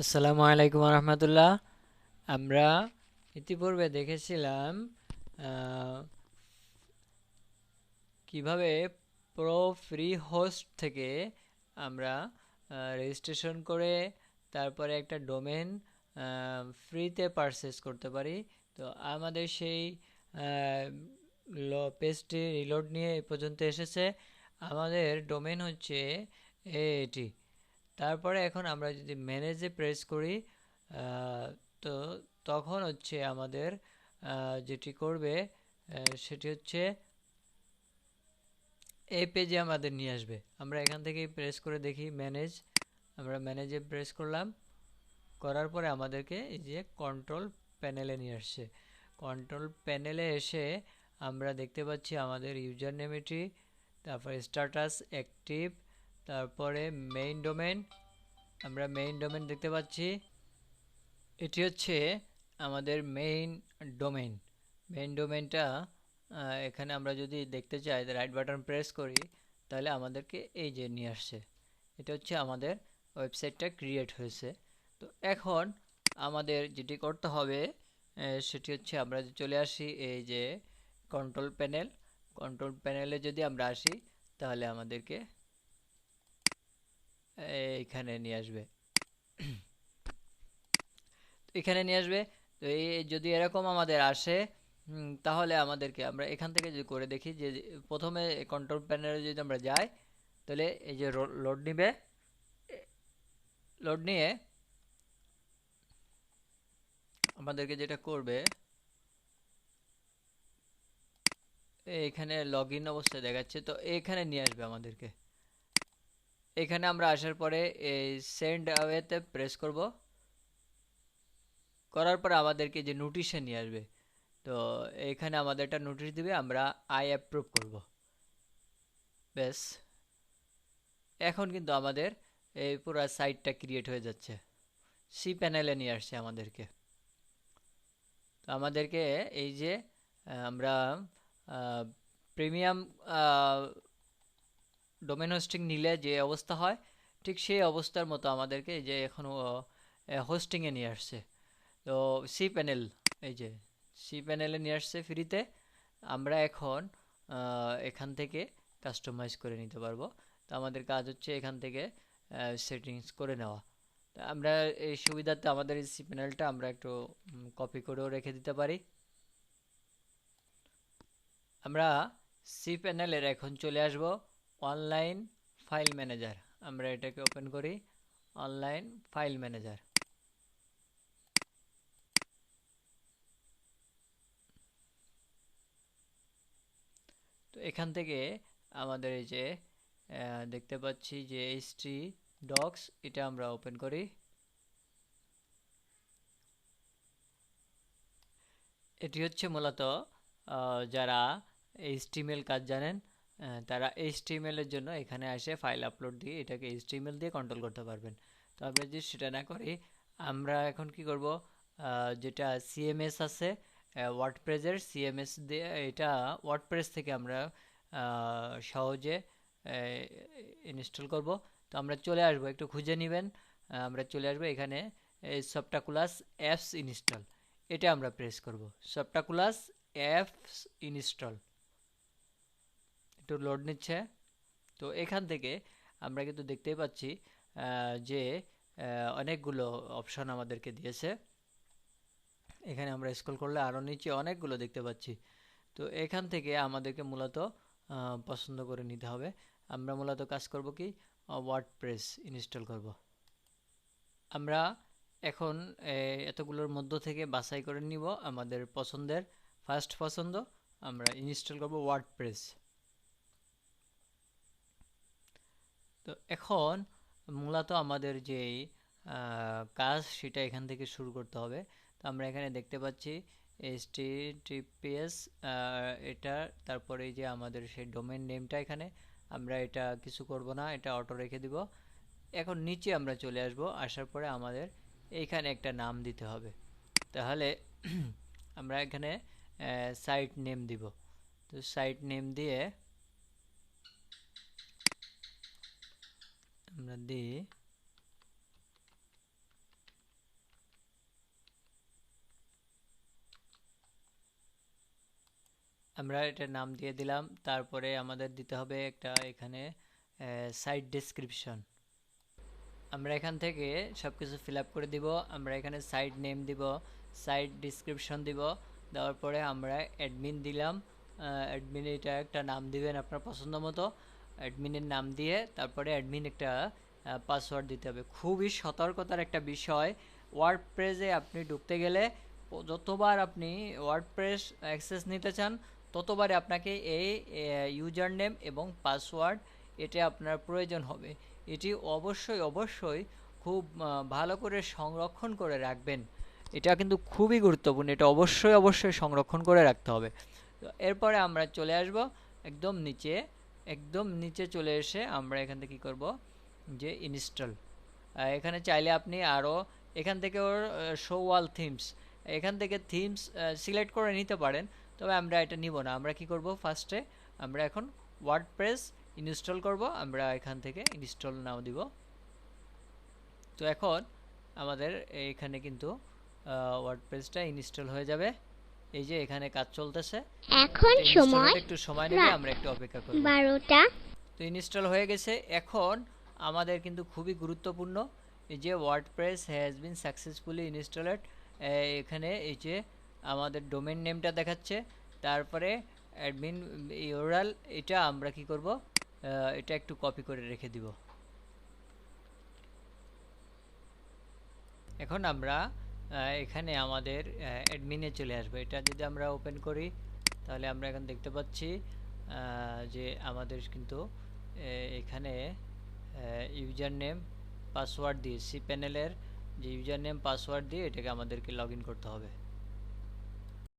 আসসালামু আলাইকুম রহমতুল্লাহ। আমরা ইতিপূর্বে দেখেছিলাম আহ, কিভাবে প্রো ফ্রি হোস্ট থেকে আমরা রেজিস্ট্রেশন করে তারপরে একটা ডোমেন ফ্রিতে পারচেস করতে পারি। তো আমাদের সেই পেজটি রিলোড নিয়ে এ পর্যন্ত এসেছে। আমাদের ডোমেন হচ্ছে এটি। তারপরে এখন আমরা যদি ম্যানেজে প্রেস করি তো তখন হচ্ছে আমাদের যেটি করবে সেটি হচ্ছে এই পেজে আমাদের নিয়ে আসবে। আমরা এখান থেকে প্রেস করে দেখি ম্যানেজ। আমরা ম্যানেজে প্রেস করলাম, করার পরে আমাদেরকে এই যে কন্ট্রোল প্যানেলে নিয়ে আসছে। কন্ট্রোল প্যানেলে এসে আমরা দেখতে পাচ্ছি আমাদের ইউজার নেম এটি, তারপরে স্ট্যাটাস অ্যাক্টিভ, তারপরে মেইন ডোমেন। আমরা মেইন ডোমেন দেখতে পাচ্ছি, এটি হচ্ছে আমাদের মেইন ডোমেন। মেইন ডোমেনটা এখানে আমরা যদি দেখতে চাই রাইট বাটন প্রেস করি তাহলে আমাদেরকে এই যে নিয়ে আসছে। এটা হচ্ছে আমাদের ওয়েবসাইটটা ক্রিয়েট হয়েছে। তো এখন আমাদের যেটি করতে হবে সেটি হচ্ছে আমরা চলে আসি এই যে কন্ট্রোল প্যানেল। কন্ট্রোল প্যানেলে যদি আমরা আসি তাহলে আমাদেরকে এইখানে নিয়ে আসবে। এখানে নিয়ে আসবে। তো এই যদি এরকম আমাদের আসে তাহলে আমাদেরকে আমরা এখান থেকে যদি করে দেখি যে প্রথমে কন্ট্রোল প্যানেলে যদি আমরা যাই তাহলে এই যে লোড নিবে। লোড নিয়ে আমাদেরকে যেটা করবে এখানে লগ ইন অবস্থায় দেখাচ্ছে, তো এখানে নিয়ে আসবে আমাদেরকে। এখানে আমরা আসার পরে এই সেন্ড অ্যাওয়েতে প্রেস করব। করার পর আমাদেরকে যে নোটিশে নিয়ে আসবে। তো এখানে আমাদের একটা নোটিশ দিবে, আমরা আই অ্যাপ্রুভ করব। ব্যাস, এখন কিন্তু আমাদের এই পুরো সাইটটা ক্রিয়েট হয়ে যাচ্ছে। সি প্যানেলে নিয়ে আসছে আমাদেরকে। তো আমাদেরকে এই যে আমরা প্রিমিয়াম ডোমেন হোস্টিং নিলে যে অবস্থা হয় ঠিক সেই অবস্থার মতো আমাদেরকে এই যে এখন হোস্টিংয়ে নিয়ে আসছে। তো সি প্যানেল, এই যে সি প্যানেলে নিয়ে আসছে ফ্রিতে। আমরা এখন এখান থেকে কাস্টমাইজ করে নিতে পারবো। তো আমাদের কাজ হচ্ছে এখান থেকে সেটিংস করে নেওয়া। তা আমরা এই সুবিধাতে আমাদের এই সি প্যানেলটা আমরা একটু কপি করেও রেখে দিতে পারি। আমরা সি প্যানেলের এখন চলে আসব অনলাইন ফাইল ম্যানেজার। আমরা এটাকে ওপেন করি, অনলাইন ফাইল ম্যানেজার। তো এখান থেকে আমাদের এই যে দেখতে পাচ্ছি যে এইচটি ডক্স, এটা আমরা ওপেন করি। এটি হচ্ছে মূলত যারা এইচটিএমএল কাজ জানেন তারা এইচটিএমএল এর জন্য এখানে এসে ফাইল আপলোড দিয়ে এটাকে এইচটিএমএল দিয়ে কন্ট্রোল করতে পারবেন। তো আমরা যদি সেটা না করি, আমরা এখন কি করব, যেটা সিএমএস আছে ওয়ার্ডপ্রেসের সিএমএস দিয়ে, এটা ওয়ার্ডপ্রেস থেকে আমরা সহজে ইনস্টল করব। তো আমরা চলে আসবো, একটু খুঁজে নেবেন। আমরা চলে আসবো এখানে সফটাকুলাস অ্যাপস ইনস্টল, এটা আমরা প্রেস করব। সফটাকুলাস অ্যাপস ইনস্টল, একটু লোড নিচ্ছে। তো এখান থেকে আমরা কিন্তু দেখতেই পাচ্ছি যে অনেকগুলো অপশন আমাদেরকে দিয়েছে। এখানে আমরা স্ক্রল করলে আরও নিচে অনেকগুলো দেখতে পাচ্ছি। তো এখান থেকে আমাদেরকে মূলত পছন্দ করে নিতে হবে। আমরা মূলত কাজ করব কি, ওয়ার্ডপ্রেস ইনস্টল করব। আমরা এখন এতগুলোর মধ্য থেকে বাছাই করে নিব আমাদের পছন্দের ফার্স্ট পছন্দ। আমরা ইনস্টল করব ওয়ার্ডপ্রেস। তো এখন মূলত আমাদের যেই কাজ সেটা এখান থেকে শুরু করতে হবে। তো আমরা এখানে দেখতে পাচ্ছি HTTPS, এটা, তারপরে যে আমাদের সেই ডোমেন নেমটা, এখানে আমরা এটা কিছু করব না, এটা অটো রেখে দিব। এখন নিচে আমরা চলে আসব, আসার পরে আমাদের এইখানে একটা নাম দিতে হবে। তাহলে আমরা এখানে সাইট নেম দিব। তো সাইট নেম দিয়ে আমরা দিই আমরা এটার নাম দিয়ে দিলাম। তারপরে আমাদের দিতে হবে একটা এখানে সাইট ডেসক্রিপশন। আমরা এখান থেকে সব কিছু ফিল আপ করে দিব। আমরা এখানে সাইট নেম দিব, সাইট ডিসক্রিপশন দিব, দেওয়ার পরে আমরা অ্যাডমিন দিলাম। অ্যাডমিন এটা একটা নাম দিবেন আপনার পছন্দ মতো, অ্যাডমিনের নাম দিয়ে তারপরে অ্যাডমিন একটা পাসওয়ার্ড দিতে হবে। খুবই সতর্কতার একটা বিষয়, ওয়ার্ডপ্রেসে আপনি ঢুকতে গেলে যতবার আপনি ওয়ার্ডপ্রেস অ্যাক্সেস নিতে চান ততবারে আপনাকে এই ইউজার নেম এবং পাসওয়ার্ড এটা আপনার প্রয়োজন হবে। এটি অবশ্যই খুব ভালো করে সংরক্ষণ করে রাখবেন। এটা কিন্তু খুবই গুরুত্বপূর্ণ, এটা অবশ্যই সংরক্ষণ করে রাখতে হবে। তো এরপরে আমরা চলে আসব একদম নিচে চলে এসে আমরা এখান থেকে কী করব যে ইনস্টল। এখানে চাইলে আপনি আরও এখান থেকে ওর শো ওয়াল থিমস, এখান থেকে থিমস সিলেক্ট করে নিতে পারেন, তবে আমরা এটা নিব না। আমরা কি করব, ফার্স্টে আমরা এখন ওয়ার্ডপ্রেস ইনস্টল করব। আমরা এখান থেকে ইনস্টল নাও দিব। তো এখন আমাদের এখানে কিন্তু ওয়ার্ডপ্রেসটা ইনস্টল হয়ে যাবে। এই যে এখানে কাজ চলতেছে, এখন সময় একটু সময় নেবে, আমরা একটু অপেক্ষা করব। 12টা। তো ইনস্টল হয়ে গেছে। এখন আমাদের কিন্তু খুবই গুরুত্বপূর্ণ এই যে WordPress has been successfully installed, এখানে এই যে আমাদের ডোমেইন নেমটা দেখাচ্ছে, তারপরে অ্যাডমিন ইউআরএল, এটা আমরা কি করব, এটা একটু কপি করে রেখে দিব। এখন আমরা এখানে আমাদের অ্যাডমিনে চলে আসবো। এটা যদি আমরা ওপেন করি তাহলে আমরা এখন দেখতে পাচ্ছি যে আমাদের কিন্তু এখানে ইউজার নেম পাসওয়ার্ড দিয়ে সি প্যানেলের যে ইউজার নেম পাসওয়ার্ড দিয়ে এটাকে আমাদেরকে লগ ইন করতে হবে।